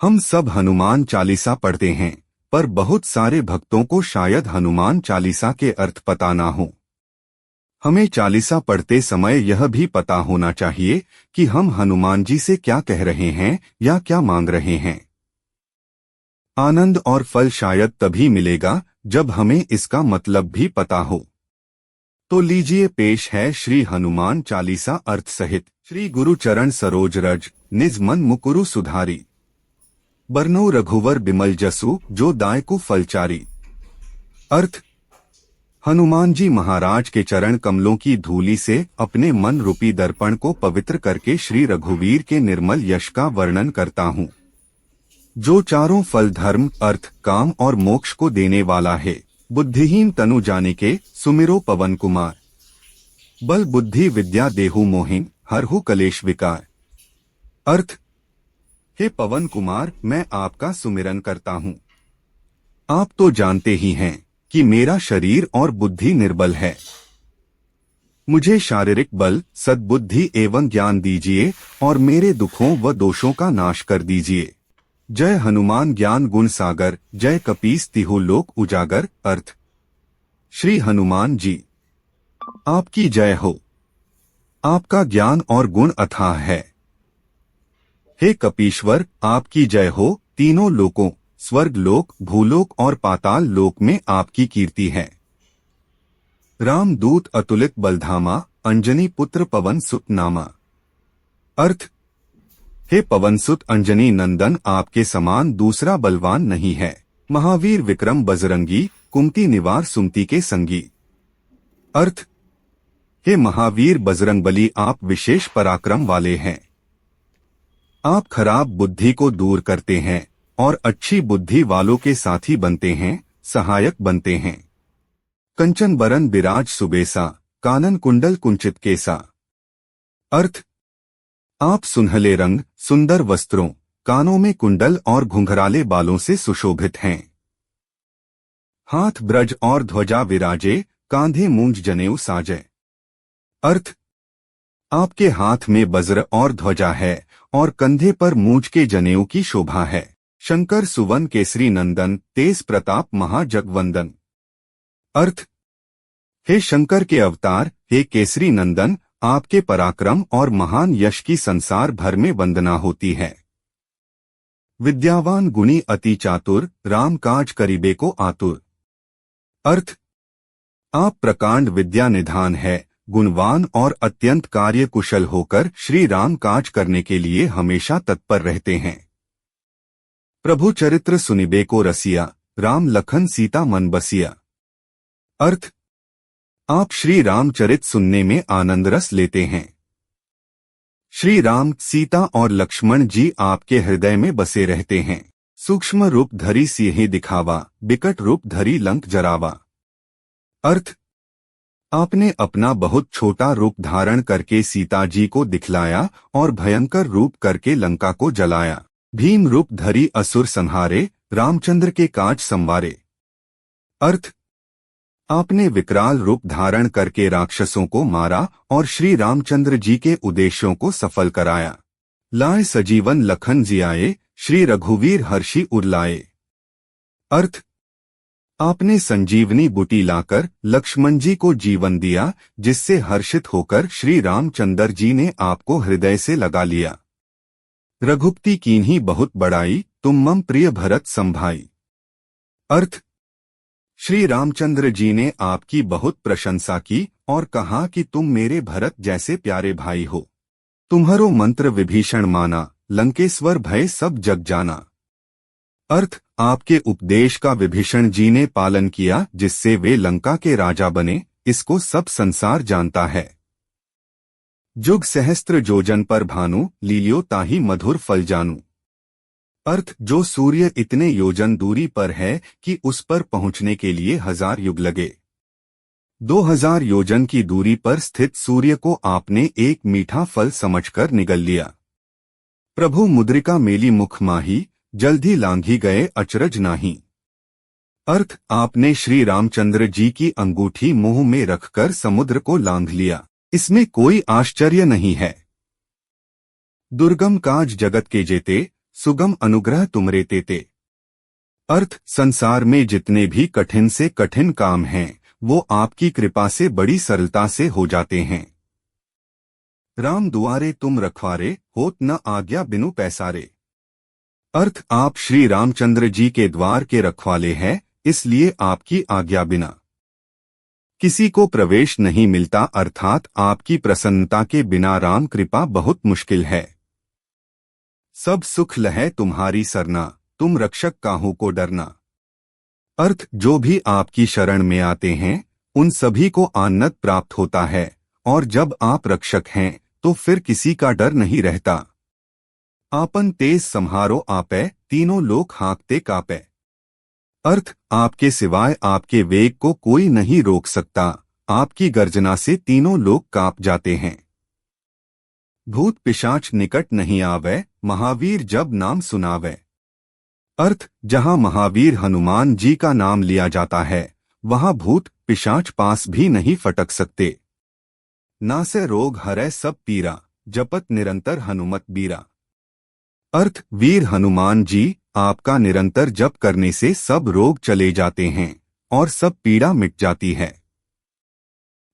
हम सब हनुमान चालीसा पढ़ते हैं, पर बहुत सारे भक्तों को शायद हनुमान चालीसा के अर्थ पता ना हो। हमें चालीसा पढ़ते समय यह भी पता होना चाहिए कि हम हनुमान जी से क्या कह रहे हैं या क्या मांग रहे हैं। आनंद और फल शायद तभी मिलेगा जब हमें इसका मतलब भी पता हो। तो लीजिए पेश है श्री हनुमान चालीसा अर्थ सहित। श्री गुरु चरण सरोज रज, निज मन मुकुरु सुधारी। बरनौ रघुवर बिमल जसु, जो दायकु फलचारी। अर्थ: हनुमान जी महाराज के चरण कमलों की धूलि से अपने मन रूपी दर्पण को पवित्र करके श्री रघुवीर के निर्मल यश का वर्णन करता हूँ, जो चारों फल धर्म, अर्थ, काम और मोक्ष को देने वाला है। बुद्धिहीन तनु जानिके, सुमिरो पवन कुमार। बल बुद्धि विद्या देहु मोहिन, हरहु कलेश विकार। अर्थ: हे पवन कुमार, मैं आपका सुमिरन करता हूँ। आप तो जानते ही हैं कि मेरा शरीर और बुद्धि निर्बल है। मुझे शारीरिक बल, सद्बुद्धि एवं ज्ञान दीजिए और मेरे दुखों व दोषों का नाश कर दीजिए। जय हनुमान ज्ञान गुण सागर, जय कपीस तिहु लोक उजागर। अर्थ: श्री हनुमान जी, आपकी जय हो। आपका ज्ञान और गुण अथाह है। हे कपीश्वर, आपकी जय हो। तीनों लोकों, स्वर्ग लोक, भूलोक और पाताल लोक में आपकी कीर्ति है। रामदूत अतुलित बलधामा, अंजनी पुत्र पवन सुत नामा। अर्थ: हे पवनसुत अंजनी नंदन, आपके समान दूसरा बलवान नहीं है। महावीर विक्रम बजरंगी, कुमति निवार सुमति के संगी। अर्थ: हे महावीर बजरंगबली, आप विशेष पराक्रम वाले हैं। आप खराब बुद्धि को दूर करते हैं और अच्छी बुद्धि वालों के साथी बनते हैं, सहायक बनते हैं। कंचन बरन बिराज सुबेसा, कानन कुंडल कुंचित केसा। अर्थ: आप सुनहले रंग, सुंदर वस्त्रों, कानों में कुंडल और घुंघराले बालों से सुशोभित हैं। हाथ ब्रज और ध्वजा विराजे, कांधे मूंज जनेऊ साजे। अर्थ: आपके हाथ में वज्र और ध्वजा है और कंधे पर मूंज के जनेऊ की शोभा है। शंकर सुवन केसरी नंदन, तेज प्रताप महाजगवंदन। अर्थ: हे शंकर के अवतार, हे केसरी नंदन, आपके पराक्रम और महान यश की संसार भर में वंदना होती है। विद्यावान गुणी अति चातुर, राम काज करीबे को आतुर। अर्थ: आप प्रकांड विद्या निधान है, गुणवान और अत्यंत कार्य कुशल होकर श्री राम काज करने के लिए हमेशा तत्पर रहते हैं। प्रभु चरित्र सुनिबे को रसिया, राम लखन सीता मन बसिया। अर्थ: आप श्री रामचरित सुनने में आनंद रस लेते हैं। श्री राम, सीता और लक्ष्मण जी आपके हृदय में बसे रहते हैं। सूक्ष्म रूप धरी सिंह दिखावा, बिकट रूप धरी लंक जरावा। अर्थ: आपने अपना बहुत छोटा रूप धारण करके सीता जी को दिखलाया और भयंकर रूप करके लंका को जलाया। भीम रूप धरी असुर संहारे, रामचंद्र के काज संवारे। अर्थ: आपने विकराल रूप धारण करके राक्षसों को मारा और श्री रामचंद्र जी के उद्देश्यों को सफल कराया। लाए सजीवन लखन जियाए, श्री रघुवीर हर्षि उरलाए। अर्थ: आपने संजीवनी बूटी लाकर लक्ष्मण जी को जीवन दिया, जिससे हर्षित होकर श्री रामचंद्र जी ने आपको हृदय से लगा लिया। रघुपति कीन्ही बहुत बड़ाई, तुम मम प्रिय भरत संभाई। अर्थ: श्री रामचंद्र जी ने आपकी बहुत प्रशंसा की और कहा कि तुम मेरे भरत जैसे प्यारे भाई हो। तुम्हारो मंत्र विभीषण माना, लंकेश्वर भय सब जग जाना। अर्थ: आपके उपदेश का विभीषण जी ने पालन किया, जिससे वे लंका के राजा बने, इसको सब संसार जानता है। जुग सहस्त्र जोजन पर भानु, लीलियो ताहि मधुर फल जानू। अर्थ: जो सूर्य इतने योजन दूरी पर है कि उस पर पहुंचने के लिए 1000 युग लगे। 2000 योजन की दूरी पर स्थित सूर्य को आपने एक मीठा फल समझकर निगल लिया। प्रभु मुद्रिका मेली मुख माही, जल्दी लांघी गए अचरज नाही। अर्थ: आपने श्री रामचंद्र जी की अंगूठी मुंह में रखकर समुद्र को लांघ लिया। इसमें कोई आश्चर्य नहीं है। दुर्गम काज जगत के जेते, सुगम अनुग्रह तुमरे तेते। अर्थ संसार में जितने भी कठिन से कठिन काम हैं वो आपकी कृपा से बड़ी सरलता से हो जाते हैं। राम दुआरे तुम रखवारे, होत न आज्ञा बिनु पैसारे। अर्थ आप श्री रामचंद्र जी के द्वार के रखवाले हैं, इसलिए आपकी आज्ञा बिना किसी को प्रवेश नहीं मिलता, अर्थात आपकी प्रसन्नता के बिना राम कृपा बहुत मुश्किल है। सब सुख लहै तुम्हारी सरना, तुम रक्षक काहू को डरना। अर्थ जो भी आपकी शरण में आते हैं उन सभी को आनंद प्राप्त होता है, और जब आप रक्षक हैं तो फिर किसी का डर नहीं रहता। आपन तेज सम्हारो आपै, तीनों लोक हाँकते कापै। अर्थ आपके सिवाय आपके वेग को कोई नहीं रोक सकता, आपकी गर्जना से तीनों लोग कांप जाते हैं। भूत पिशाच निकट नहीं आवे, महावीर जब नाम सुनावे। अर्थ जहां महावीर हनुमान जी का नाम लिया जाता है वहां भूत पिशाच पास भी नहीं फटक सकते। नासे रोग हरै सब पीरा, जपत निरंतर हनुमत बीरा। अर्थ वीर हनुमान जी आपका निरंतर जप करने से सब रोग चले जाते हैं और सब पीड़ा मिट जाती है।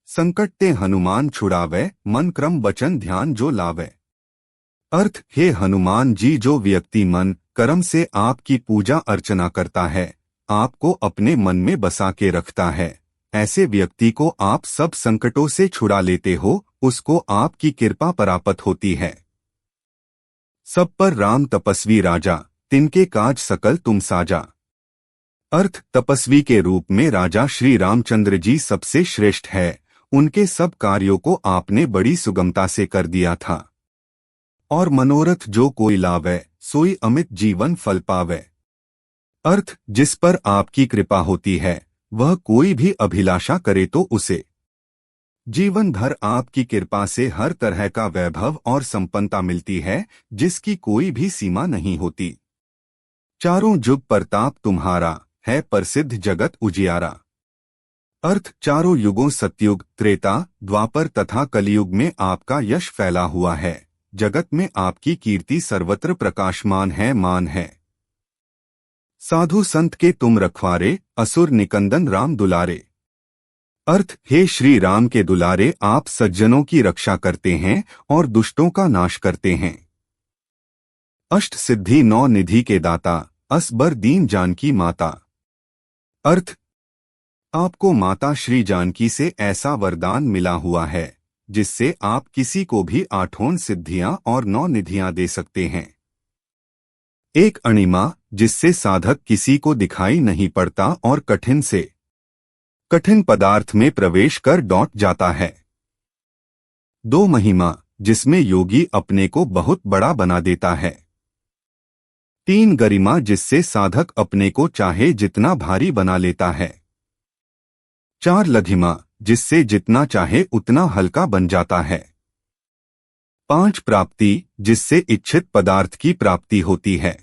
संकट ते हनुमान छुड़ावे, मन क्रम वचन ध्यान जो लावे। अर्थ हे हनुमान जी जो व्यक्ति मन कर्म से आपकी पूजा अर्चना करता है, आपको अपने मन में बसा के रखता है, ऐसे व्यक्ति को आप सब संकटों से छुड़ा लेते हो, उसको आपकी कृपा प्राप्त होती है। सब पर राम तपस्वी राजा, तिनके काज सकल तुम साजा। अर्थ तपस्वी के रूप में राजा श्री रामचंद्र जी सबसे श्रेष्ठ है, उनके सब कार्यों को आपने बड़ी सुगमता से कर दिया था। और मनोरथ जो कोई लावे, सोई अमित जीवन फल पावे। अर्थ जिस पर आपकी कृपा होती है वह कोई भी अभिलाषा करे तो उसे जीवन भर आपकी कृपा से हर तरह का वैभव और संपन्नता मिलती है, जिसकी कोई भी सीमा नहीं होती। चारों युग प्रताप तुम्हारा, है प्रसिद्ध जगत उजियारा। अर्थ चारों युगों सतयुग, त्रेता, द्वापर तथा कलयुग में आपका यश फैला हुआ है, जगत में आपकी कीर्ति सर्वत्र प्रकाशमान है, मान है। साधु संत के तुम रखवारे, असुर निकंदन राम दुलारे। अर्थ हे श्री राम के दुलारे आप सज्जनों की रक्षा करते हैं और दुष्टों का नाश करते हैं। अष्ट सिद्धि नौ निधि के दाता, असबर दीन जानकी माता। अर्थ आपको माता श्री जानकी से ऐसा वरदान मिला हुआ है जिससे आप किसी को भी आठों सिद्धियां और 9 निधियां दे सकते हैं। एक अणिमा जिससे साधक किसी को दिखाई नहीं पड़ता और कठिन से कठिन पदार्थ में प्रवेश कर लौट जाता है। 2 महिमा जिसमें योगी अपने को बहुत बड़ा बना देता है। 3 गरिमा जिससे साधक अपने को चाहे जितना भारी बना लेता है। 4 लघिमा जिससे जितना चाहे उतना हल्का बन जाता है। 5 प्राप्ति जिससे इच्छित पदार्थ की प्राप्ति होती है।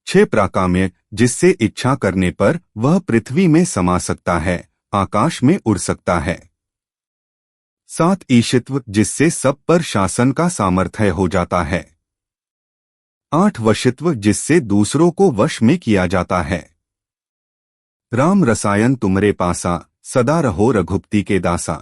6 प्राकाम्य जिससे इच्छा करने पर वह पृथ्वी में समा सकता है, आकाश में उड़ सकता है। 7 ईशित्व जिससे सब पर शासन का सामर्थ्य हो जाता है। 8 वशित्व जिससे दूसरों को वश में किया जाता है। राम रसायन तुमरे पासा, सदा रहो रघुपति के दासा।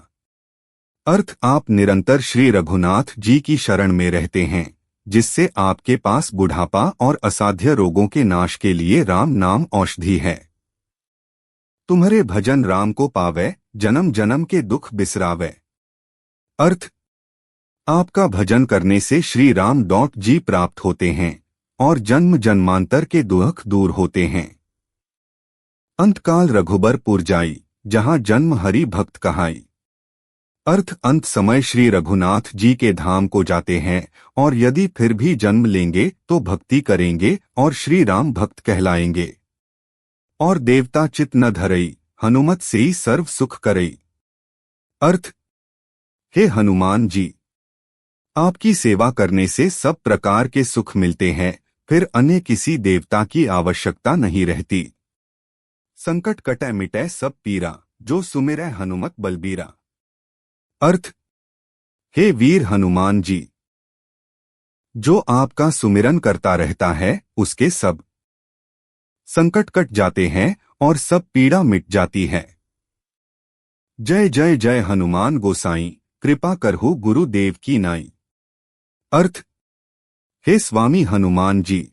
अर्थ आप निरंतर श्री रघुनाथ जी की शरण में रहते हैं, जिससे आपके पास बुढ़ापा और असाध्य रोगों के नाश के लिए राम नाम औषधि है। तुम्हारे भजन राम को पावे, जन्म जन्म के दुख बिसरावे। अर्थ आपका भजन करने से श्री राम डॉट जी प्राप्त होते हैं और जन्म जन्मांतर के दुख दूर होते हैं। अंतकाल रघुबरपुर जाई, जहां जन्म हरि भक्त कहाई। अर्थ अंत समय श्री रघुनाथ जी के धाम को जाते हैं और यदि फिर भी जन्म लेंगे तो भक्ति करेंगे और श्री राम भक्त कहलाएंगे। और देवता चित न धरई, हनुमत से ही सर्व सुख करई। अर्थ हे हनुमान जी आपकी सेवा करने से सब प्रकार के सुख मिलते हैं, फिर अन्य किसी देवता की आवश्यकता नहीं रहती। संकट कटै मिटै सब पीरा, जो सुमिरै हनुमत बलबीरा। अर्थ हे वीर हनुमान जी जो आपका सुमिरन करता रहता है उसके सब संकट कट जाते हैं और सब पीड़ा मिट जाती है। जय जय जय हनुमान गोसाई, कृपा करहु गुरुदेव की नाई। अर्थ, हे स्वामी हनुमान जी,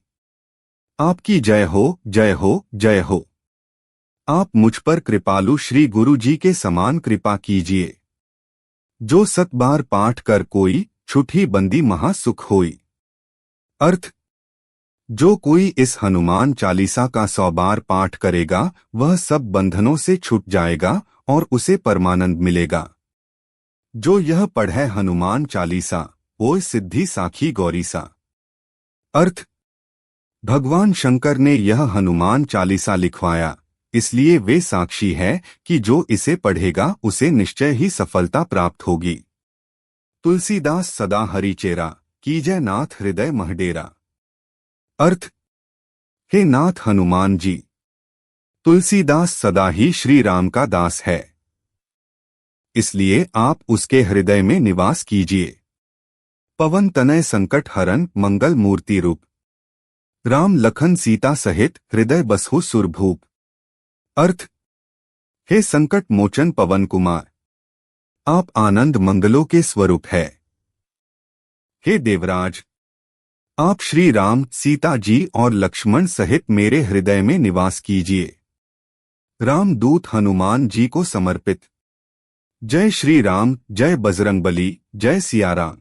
आपकी जय हो, जय हो, जय हो। आप मुझ पर कृपालु श्री गुरु जी के समान कृपा कीजिए। जो 7 बार पाठ कर कोई, छुट्टी बंदी महासुख होई। अर्थ, जो कोई इस हनुमान चालीसा का 100 बार पाठ करेगा वह सब बंधनों से छूट जाएगा और उसे परमानंद मिलेगा। जो यह पढ़े हनुमान चालीसा, ओय सिद्धि साखी गौरीसा। अर्थ, भगवान शंकर ने यह हनुमान चालीसा लिखवाया, इसलिए वे साक्षी है कि जो इसे पढ़ेगा उसे निश्चय ही सफलता प्राप्त होगी। तुलसीदास सदा हरिचेरा, कीजय नाथ हृदय महडेरा। अर्थ, हे नाथ हनुमान जी, तुलसीदास सदा ही श्री राम का दास है, इसलिए आप उसके हृदय में निवास कीजिए। पवन तनय संकट हरन मंगल मूर्ति रूप, राम लखन सीता सहित हृदय बसहु सुरभूप। अर्थ, हे संकट मोचन पवन कुमार, आप आनंद मंगलों के स्वरूप है। हे देवराज, आप श्री राम, सीता जी और लक्ष्मण सहित मेरे हृदय में निवास कीजिए। रामदूत हनुमान जी को समर्पित। जय श्री राम, जय बजरंगबली, जय सिया राम।